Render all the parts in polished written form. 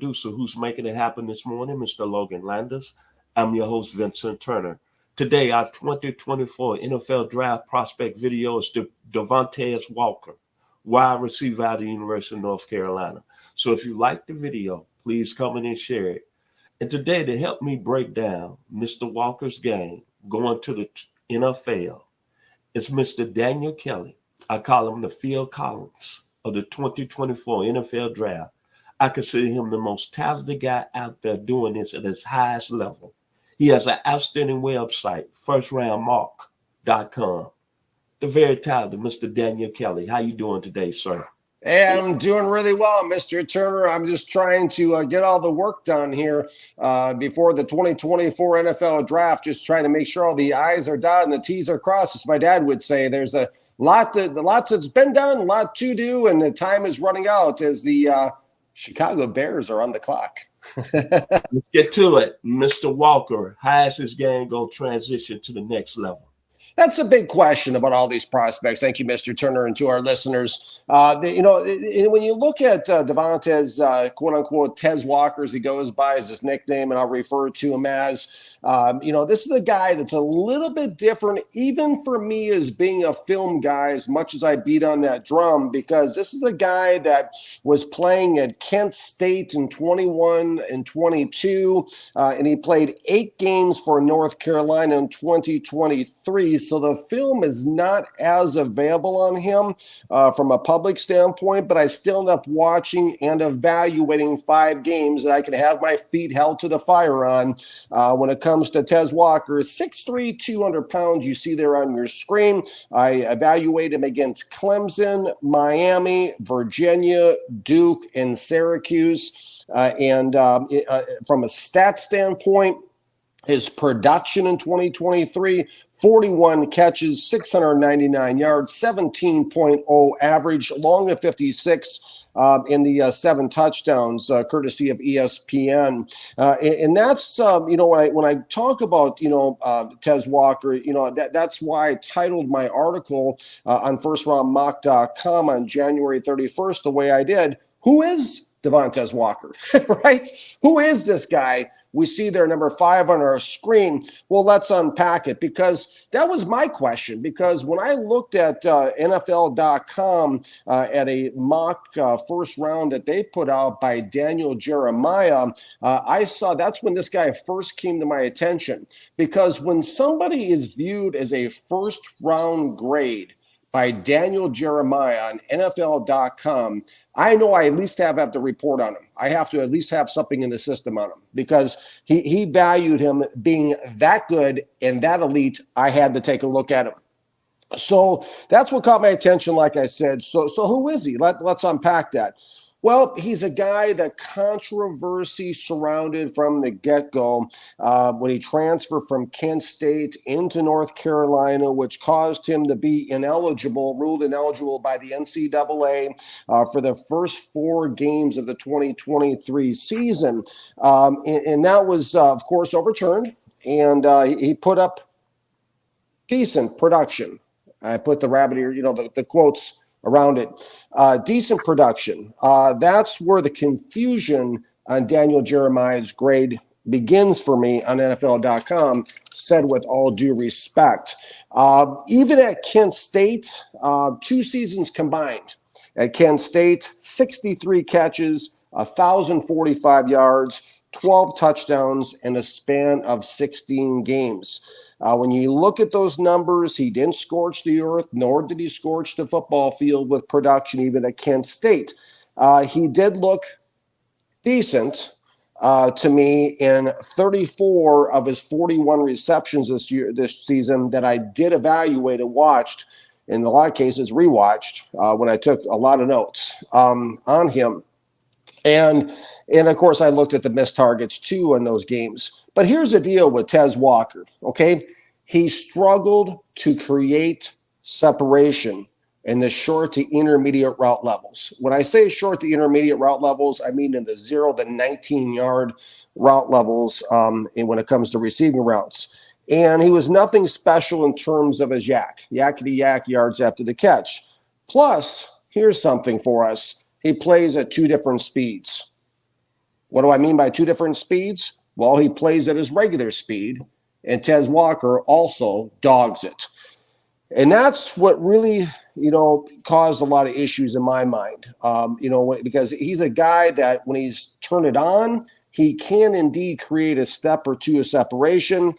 producer who's making it happen this morning, Mr. Logan Landers. I'm your host, Vincent Turner. Today, our 2024 NFL Draft Prospect video is Devontez Walker, wide receiver out of the University of North Carolina. So if you like the video, please comment and share it. And today, to help me break down Mr. Walker's game going to the NFL, it's Mr. Daniel Kelly. I call him the Phil Collins of the 2024 NFL Draft. I consider him the most talented guy out there doing this at his highest level. He has an outstanding website, firstroundmark.com. The very talented Mr. Daniel Kelly. How you doing today, sir? Hey, I'm doing really well, Mr. Turner. I'm just trying to get all the work done here before the 2024 NFL Draft, just trying to make sure all the I's are dotted and the T's are crossed, as my dad would say. There's a lot that's been done, a lot to do, and the time is running out as the Chicago Bears are on the clock. Let's get to it. Mr. Walker, how is his game going to transition to the next level? That's a big question about all these prospects. Thank you, Mr. Turner, and to our listeners. When you look at Devontez, quote-unquote, Tez Walker, as he goes by as his nickname, and I'll refer to him as, this is a guy that's a little bit different, even for me as being a film guy, as much as I beat on that drum, because this is a guy that was playing at Kent State in 21 and 22, and he played 8 games for North Carolina in 2023. So the film is not as available on him from a public standpoint, but I still end up watching and evaluating 5 games that I can have my feet held to the fire on when it comes to Tez Walker. 6'3", 200 pounds, you see there on your screen. I evaluate him against Clemson, Miami, Virginia, Duke, and Syracuse. And from a stat standpoint, his production in 2023, 41 catches, 699 yards, 17.0 average, long of 56 in the 7 touchdowns, courtesy of ESPN. And that's, when I talk about, Tez Walker, that's why I titled my article on firstroundmock.com on January 31st the way I did. Who is Devontez Walker, right? Who is this guy? We see there number 5 on our screen. Well, let's unpack it, because that was my question. Because when I looked at NFL.com at a mock first round that they put out by Daniel Jeremiah, I saw that's when this guy first came to my attention. Because when somebody is viewed as a first round grade by Daniel Jeremiah on NFL.com, I know I at least have to report on him. I have to at least have something in the system on him, because he valued him being that good and that elite. I had to take a look at him. So that's what caught my attention, like I said. So who is he? Let's unpack that. Well, he's a guy that controversy surrounded from the get-go when he transferred from Kent State into North Carolina, which caused him to be ruled ineligible by the NCAA for the first 4 games of the 2023 season. And that was, of course, overturned, and he put up decent production. I put the rabbit ear, the quotes around it. Decent production. That's where the confusion on Daniel Jeremiah's grade begins for me on NFL.com, said with all due respect. Even at Kent State, 2 seasons combined. At Kent State, 63 catches, 1,045 yards, 12 touchdowns in a span of 16 games. When you look at those numbers, he didn't scorch the earth, nor did he scorch the football field with production, even at Kent State. He did look decent to me in 34 of his 41 receptions this season that I did evaluate and watched, in a lot of cases rewatched, when I took a lot of notes on him. And of course, I looked at the missed targets too in those games. But here's the deal with Tez Walker, okay? He struggled to create separation in the short to intermediate route levels. When I say short to intermediate route levels, I mean in the 0 to 19-yard route levels and when it comes to receiving routes. And he was nothing special in terms of his yakety-yak yards after the catch. Plus, here's something for us. He plays at 2 different speeds. What do I mean by two different speeds? Well, he plays at his regular speed, and Tez Walker also dogs it. And that's what really, caused a lot of issues in my mind, because he's a guy that when he's turned it on, he can indeed create a step or two of separation.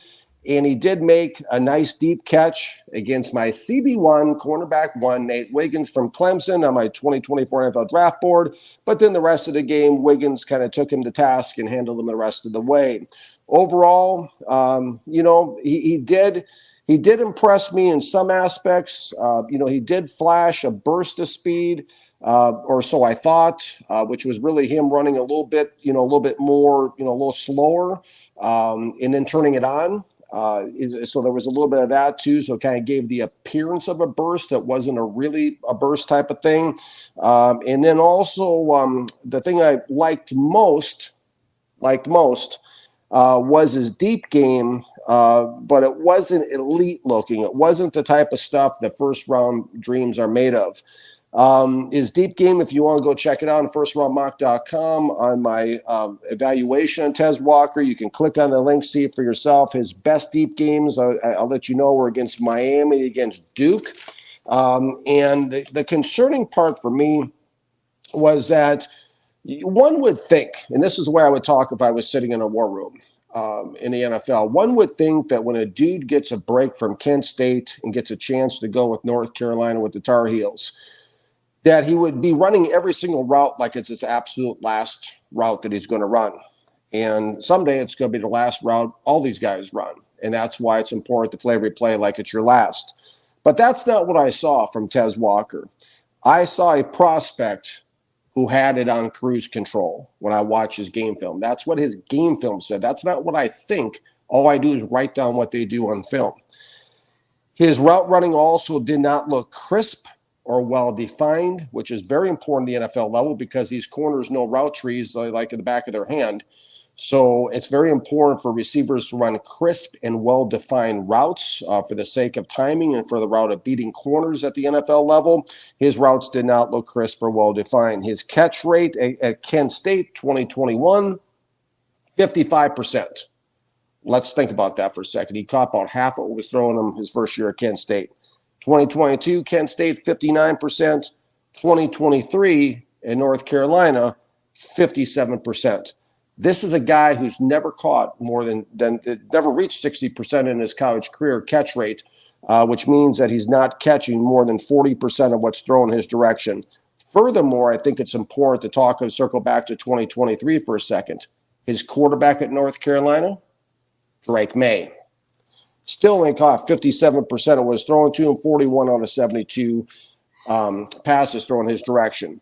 And he did make a nice deep catch against my CB1 cornerback one, Nate Wiggins from Clemson on my 2024 NFL draft board. But then the rest of the game, Wiggins kind of took him to task and handled him the rest of the way. Overall, he did impress me in some aspects. He did flash a burst of speed, or so I thought, which was really him running a little bit more, a little slower, and then turning it on. So there was a little bit of that too. So it kind of gave the appearance of a burst that wasn't really a burst type of thing. And then also the thing I liked most was his deep game, but it wasn't elite looking. It wasn't the type of stuff that first round dreams are made of. His deep game, if you want to go check it out on firstroundmock.com on my evaluation on Tez Walker, you can click on the link, see it for yourself. His best deep games, I'll let you know, were against Miami, against Duke. And the concerning part for me was that one would think, and this is the way I would talk if I was sitting in a war room in the NFL, one would think that when a dude gets a break from Kent State and gets a chance to go with North Carolina with the Tar Heels, that he would be running every single route like it's his absolute last route that he's going to run. And someday it's going to be the last route all these guys run. And that's why it's important to play every play like it's your last. But that's not what I saw from Tez Walker. I saw a prospect who had it on cruise control when I watched his game film. That's what his game film said. That's not what I think. All I do is write down what they do on film. His route running also did not look crisp or well-defined, which is very important at the NFL level because these corners know route trees like in the back of their hand. So it's very important for receivers to run crisp and well-defined routes for the sake of timing and for the route of beating corners at the NFL level. His routes did not look crisp or well-defined. His catch rate at Kent State 2021, 55%. Let's think about that for a second. He caught about half what was throwing him his first year at Kent State. 2022, Kent State, 59%. 2023 in North Carolina, 57%. This is a guy who's never caught more than never reached 60% in his college career catch rate, which means that he's not catching more than 40% of what's thrown his direction. Furthermore, I think it's important to talk and circle back to 2023 for a second. His quarterback at North Carolina, Drake May, still only caught 57% of what was thrown to him, 41 out of 72 passes thrown his direction.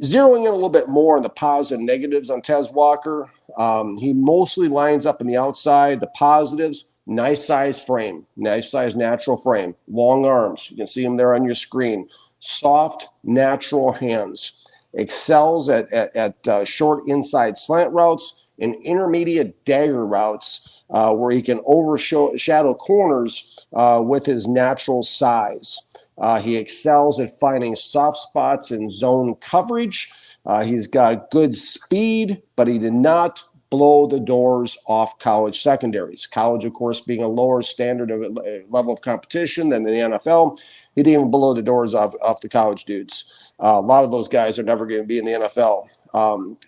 Zeroing in a little bit more on the positives and negatives on Tez Walker, he mostly lines up in the outside. The positives, nice size frame, nice size natural frame, long arms. You can see him there on your screen. Soft, natural hands. Excels at short inside slant routes and intermediate dagger routes where he can overshadow corners with his natural size. He excels at finding soft spots in zone coverage. He's got good speed, but he did not blow the doors off college secondaries. College, of course, being a lower standard of level of competition than the NFL, he didn't even blow the doors off the college dudes. A lot of those guys are never going to be in the NFL.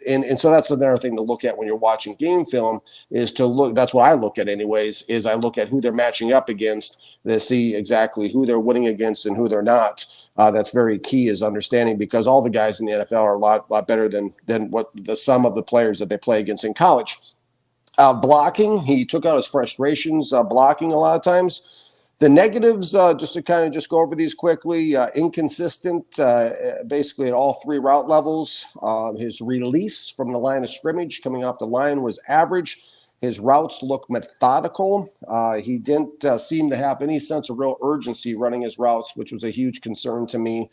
And so that's another thing to look at when you're watching game film is to look. That's what I look at anyways, is I look at who they're matching up against to see exactly who they're winning against and who they're not. That's very key is understanding because all the guys in the NFL are a lot better than what the sum of the players that they play against in college. Blocking, he took out his frustrations blocking a lot of times. The negatives, just to kind of just go over these quickly, inconsistent basically at all three route levels. His release from the line of scrimmage coming off the line was average. His routes look methodical. He didn't seem to have any sense of real urgency running his routes, which was a huge concern to me.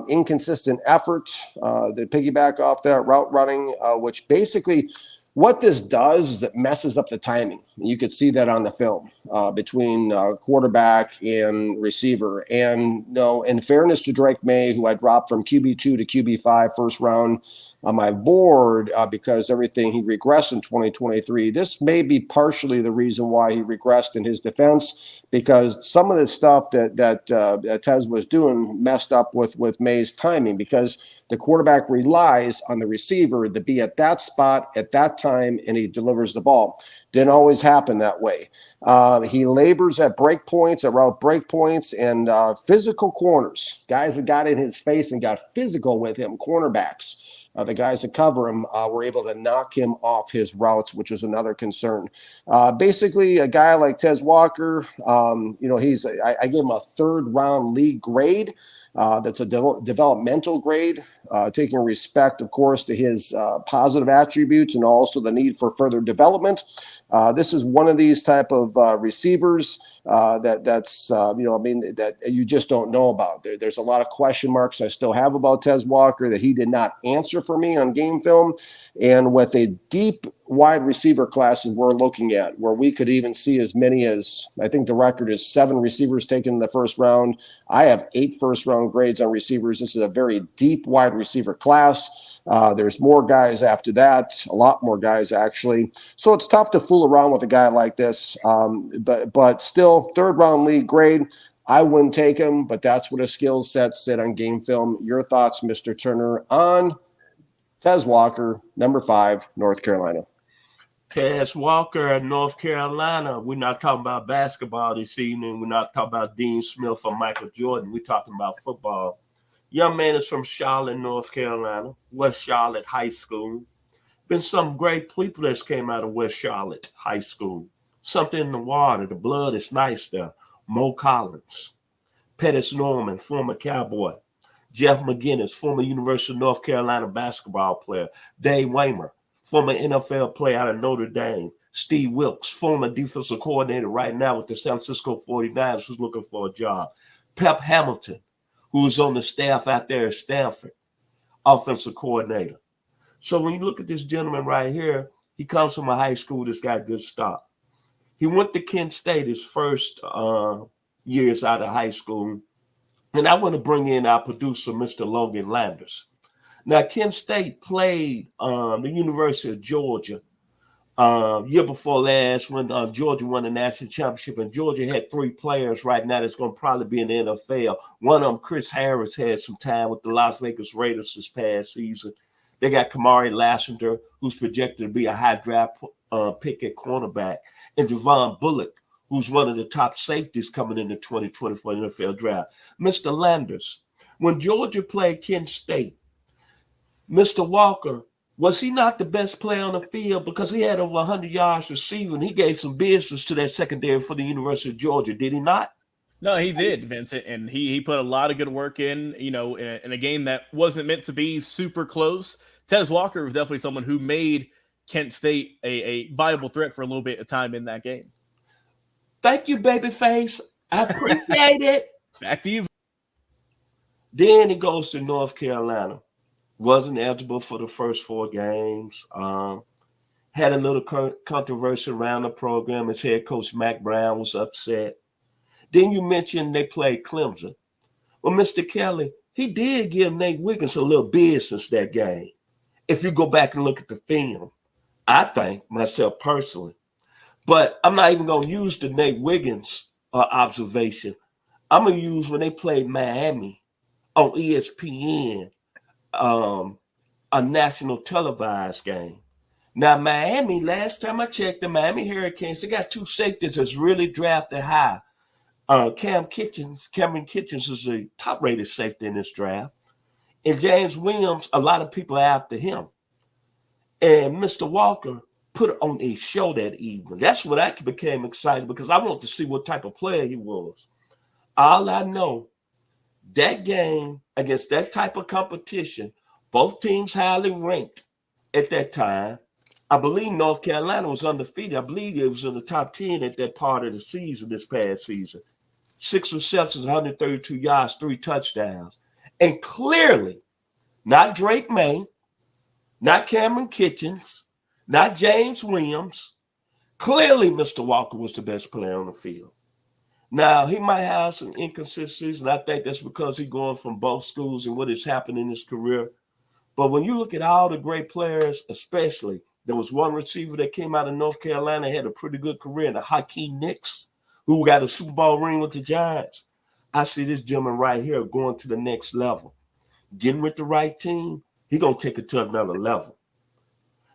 Inconsistent effort to piggyback off that route running, which basically What this does is it messes up the timing. You could see that on the film between quarterback and receiver. And in fairness to Drake May, who I dropped from QB2 to QB5 first round on my board because everything he regressed in 2023, this may be partially the reason why he regressed in his defense, because some of the stuff that Tez was doing messed up with May's timing, because the quarterback relies on the receiver to be at that spot at that time, and he delivers the ball. Didn't always happen that way. He labors at break points, at route break points, and physical corners. Guys that got in his face and got physical with him, cornerbacks. The guys that cover him were able to knock him off his routes, which is another concern. Basically, a guy like Tez Walker, I gave him a third-round league grade. That's a developmental grade, taking respect, of course, to his positive attributes and also the need for further development. This is one of these type of receivers that you just don't know about. There's a lot of question marks I still have about Tez Walker that he did not answer for me on game film. And with a deep wide receiver classes we're looking at, where we could even see as many as, I think the record is 7 receivers taken in the first round. I have 8 first-round grades on receivers. This is a very deep wide receiver class. There's more guys after that, a lot more guys actually. So it's tough to fool around with a guy like this, but still, third-round league grade. I wouldn't take him, but that's what his skill set said on game film. Your thoughts, Mr. Turner, on Tez Walker, number 5, North Carolina. Tez Walker, North Carolina. We're not talking about basketball this evening. We're not talking about Dean Smith or Michael Jordan. We're talking about football. Young man is from Charlotte, North Carolina, West Charlotte High School. Been some great people that's came out of West Charlotte High School. Something in the water. The blood is nice there. Mo Collins, Pettis Norman, former Cowboy. Jeff McGinnis, former University of North Carolina basketball player. Dave Waymer, former NFL player out of Notre Dame. Steve Wilkes, former defensive coordinator right now with the San Francisco 49ers, who's looking for a job. Pep Hamilton, who's on the staff out there at Stanford, offensive coordinator. So when you look at this gentleman right here, he comes from a high school that's got a good start. He went to Kent State his first years out of high school. And I want to bring in our producer, Mr. Logan Landers. Now, Kent State played the University of Georgia year before last when Georgia won the national championship, and Georgia had 3 players right now that's going to probably be in the NFL. One of them, Chris Harris, had some time with the Las Vegas Raiders this past season. They got Kamari Lassiter, who's projected to be a high draft pick at cornerback, and Javon Bullock, who's one of the top safeties coming in the 2024 NFL draft. Mr. Landers, when Georgia played Kent State, Mr. Walker, was he not the best player on the field because he had over 100 yards receiving? He gave some business to that secondary for the University of Georgia, did he not? No, he did, Vincent, and he put a lot of good work in, in a game that wasn't meant to be super close. Tez Walker was definitely someone who made Kent State a viable threat for a little bit of time in that game. Thank you, babyface. I appreciate it. Back to you. Then he goes to North Carolina. Wasn't eligible for the first 4 games. Had a little controversy around the program. His head coach, Mac Brown, was upset. Then you mentioned they played Clemson. Well, Mr. Kelly, he did give Nate Wiggins a little business that game. If you go back and look at the film, I think, myself personally. But I'm not even going to use the Nate Wiggins observation. I'm going to use when they played Miami on ESPN, a national televised game. Now, Miami, last time I checked, the Miami Hurricanes, they got 2 safeties that's really drafted high. Cameron Kitchens is the top-rated safety in this draft. And James Williams, a lot of people are after him. And Mr. Walker put on a show that evening. That's when I became excited because I wanted to see what type of player he was. All I know, that game against that type of competition, both teams highly ranked at that time. I believe North Carolina was undefeated. I believe it was in the top 10 at that part of the season, this past season. 6 receptions, 132 yards, 3 touchdowns. And clearly, not Drake May, not Cameron Kitchens, not James Williams. Clearly, Mr. Walker was the best player on the field. Now, he might have some inconsistencies, and I think that's because he's going from both schools and what has happened in his career. But when you look at all the great players, especially, there was one receiver that came out of North Carolina, had a pretty good career, the Hakeem Nicks, who got a Super Bowl ring with the Giants. I see this gentleman right here going to the next level. Getting with the right team, he's going to take it to another level.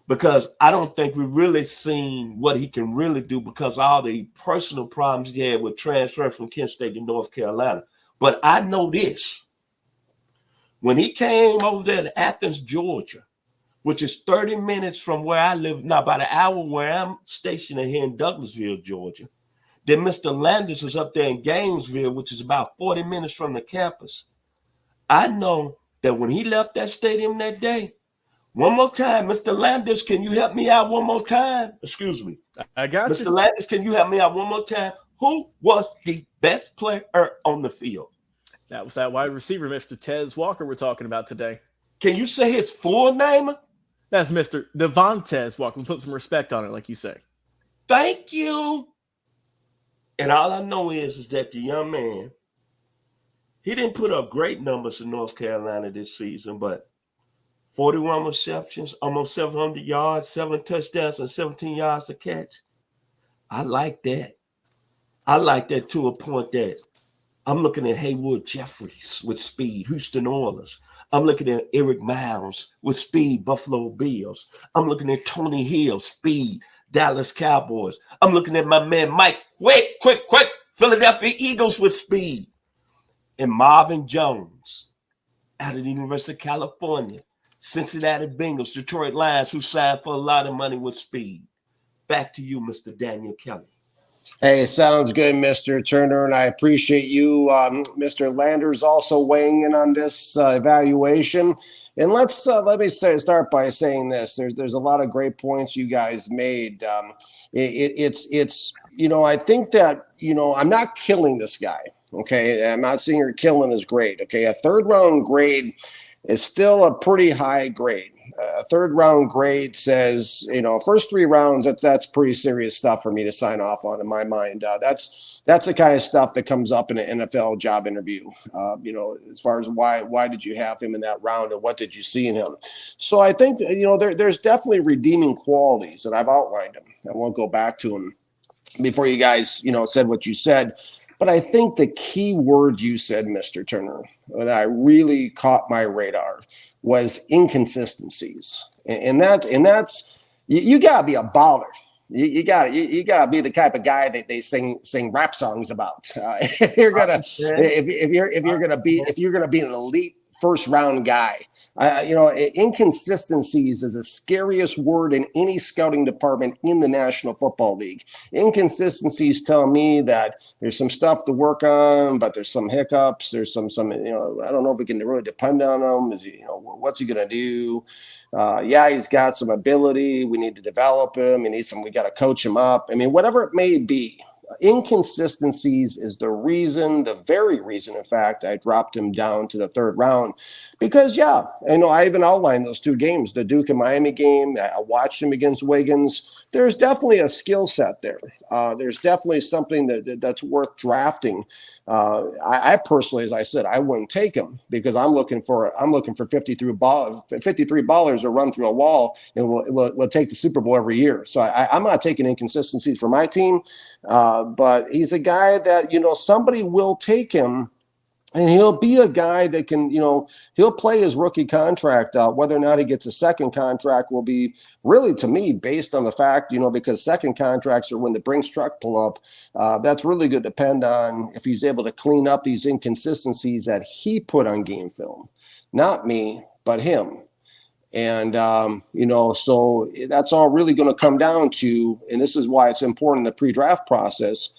Because I don't think we've really seen what he can really do because of all the personal problems he had with transfer from Kent State to North Carolina. But I know this. When he came over there to Athens, Georgia, which is 30 minutes from where I live, now about an hour where I'm stationed here in Douglasville, Georgia, then Mr. Landis is up there in Gainesville, which is about 40 minutes from the campus. I know that when he left that stadium that day, one more time, Mr. Landis, can you help me out one more time? Excuse me. I got Mr. you. Landis, can you help me out one more time? Who was the best player on the field? That was that wide receiver, Mr. Tez Walker, we're talking about today. Can you say his full name? That's Mr. Devontez Walker. Put some respect on it, like you say. Thank you. And all I know is that the young man, he didn't put up great numbers in North Carolina this season, but 41 receptions, almost 700 yards, 7 touchdowns, and 17 yards to catch. I like that. I like that to a point that I'm looking at Haywood Jeffries with speed, Houston Oilers. I'm looking at Eric Miles with speed, Buffalo Bills. I'm looking at Tony Hill, speed, Dallas Cowboys. I'm looking at my man Mike, quick, Philadelphia Eagles with speed. And Marvin Jones out of the University of California, Cincinnati Bengals, Detroit Lions, who signed for a lot of money with speed. Back to you, Mr. Daniel Kelly. Hey, sounds good, Mr. Turner, and I appreciate you. Mr. Landers also weighing in on this evaluation. And let me start by saying this. There's a lot of great points you guys made. It's I think that, I'm not killing this guy. Okay, I'm not saying you're killing his grade. Okay, a third round grade is still a pretty high grade. A third round grade says, first 3 rounds, that's pretty serious stuff for me to sign off on in my mind. That's the kind of stuff that comes up in an NFL job interview, as far as why did you have him in that round and what did you see in him? So I think, there's definitely redeeming qualities, and I've outlined them. I won't go back to them before you guys, said what you said. But I think the key word you said, Mr. Turner, that I really caught my radar was inconsistencies. And that's you gotta be a baller. You gotta be the type of guy that they sing rap songs about. If you're gonna be an elite first round guy, inconsistencies is the scariest word in any scouting department in the National Football League. Inconsistencies tell me that there's some stuff to work on, but there's some hiccups. There's some I don't know if we can really depend on him. Is he, what's he gonna do? He's got some ability. We need to develop him. We got to coach him up. Whatever it may be. Inconsistencies is the very reason, in fact, I dropped him down to the third round because, I even outlined those 2 games, the Duke and Miami game. I watched him against Wiggins. There's definitely a skill set there. There's definitely something that's worth drafting. I personally, as I said, I wouldn't take him because I'm looking for 53 ballers to run through a wall and we'll take the Super Bowl every year. So I'm not taking inconsistencies for my team. But he's a guy that, somebody will take him and he'll be a guy that can, he'll play his rookie contract out. Whether or not he gets a second contract will be really, to me, based on the fact, because second contracts are when the Brinks truck pull up. That's really going to depend on if he's able to clean up these inconsistencies that he put on game film. Not me, but him. And, so that's all really going to come down to, and this is why it's important in the pre-draft process,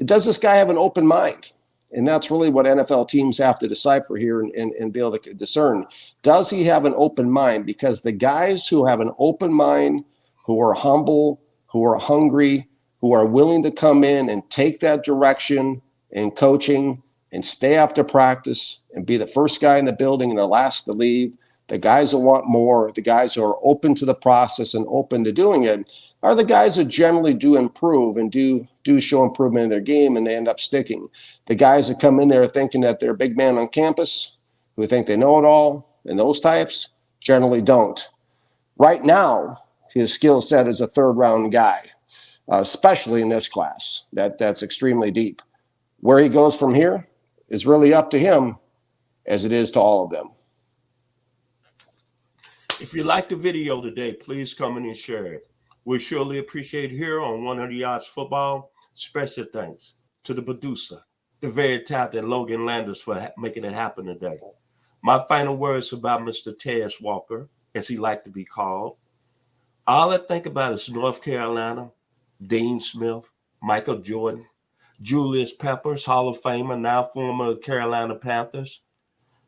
does this guy have an open mind? And that's really what NFL teams have to decipher here and be able to discern. Does he have an open mind? Because the guys who have an open mind, who are humble, who are hungry, who are willing to come in and take that direction in coaching and stay after practice and be the first guy in the building and the last to leave, The guys that want more, the guys who are open to the process and open to doing it, are the guys that generally do improve and do show improvement in their game, and they end up sticking. The guys that come in there thinking that they're a big man on campus, who think they know it all, and those types generally don't. Right now, his skill set is a third-round guy, especially in this class. That's extremely deep. Where he goes from here is really up to him, as it is to all of them. If you liked the video today, please comment and share it. We surely appreciate here on 100 Yards Football. Special thanks to the producer, the very talented Logan Landers, for making it happen today. My final words about Mr. Tez Walker, as he liked to be called. All I think about is North Carolina, Dean Smith, Michael Jordan, Julius Peppers, Hall of Famer, now former of the Carolina Panthers.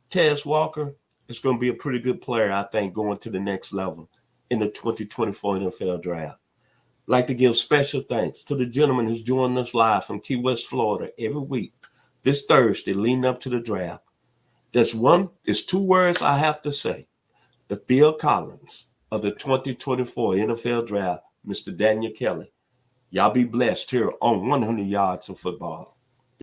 Tez Walker is going to be a pretty good player, I think, going to the next level in the 2024 NFL Draft. I'd like to give special thanks to the gentleman who's joining us live from Key West, Florida, every week, this Thursday, leading up to the draft. There's two words I have to say. The Phil Collins of the 2024 NFL Draft, Mr. Daniel Kelly. Y'all be blessed here on 100 Yards of Football.